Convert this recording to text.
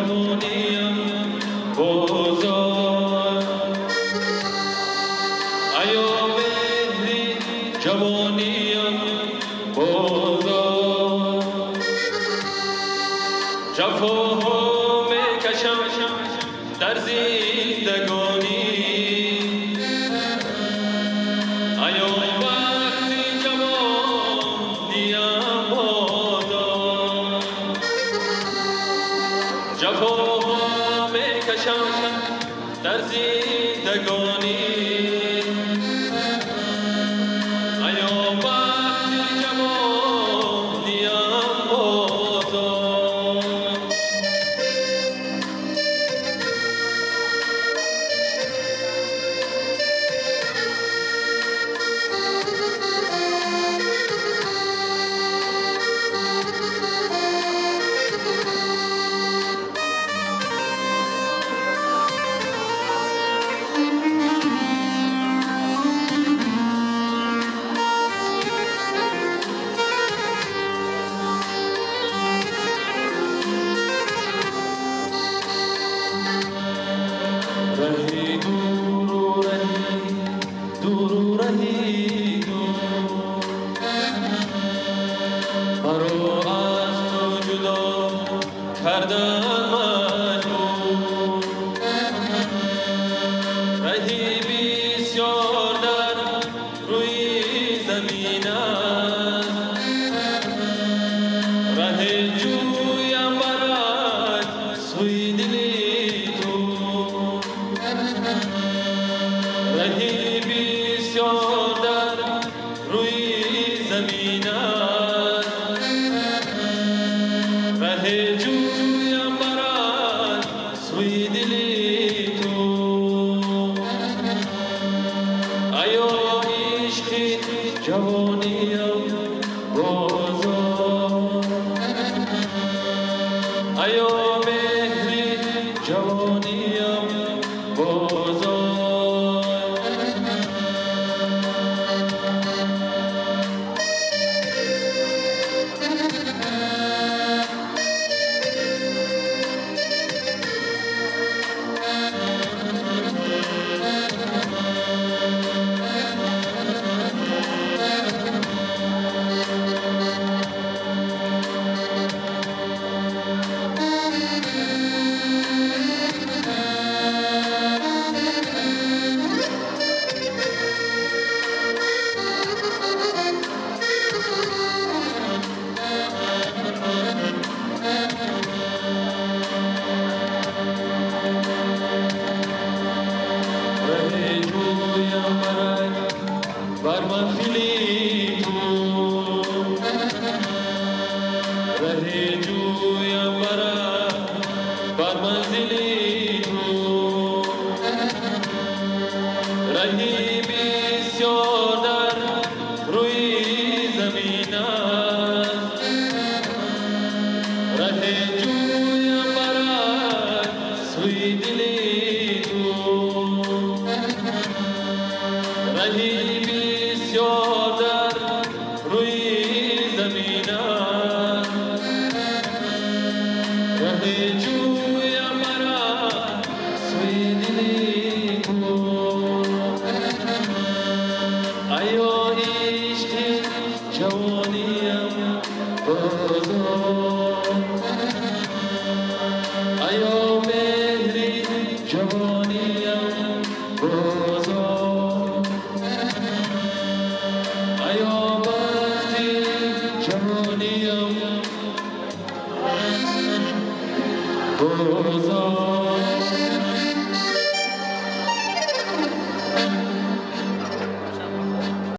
جوانیم بازار ایا مهری جوانیم بازار جفاها میکشم در زندگانی ایا وقتی جوانیم بازار جفاها میکشم در زندگانی رهی دور رهی دور مرا از تو جدا کردن مجبور رهی بسیار در روی زمین است ره جویم برد سوی دلی تو رهی بسیار در روی زمین است ره جویم برد سوی دلی تو ایا عشقی جوانیم بازار ایا مهری جوانیم بازار بر منزلی تو رهی جویم بر منزلی تو رهی بسیار در روی زمین است ره جویم برد سوی دلی تو رهی بسیار در روی زمین است ره جویم برد سوی دلی تو ایا عشقی جوانیم بازار ایا مهری جوانیم بازار ایا وقتی جوانیم بازار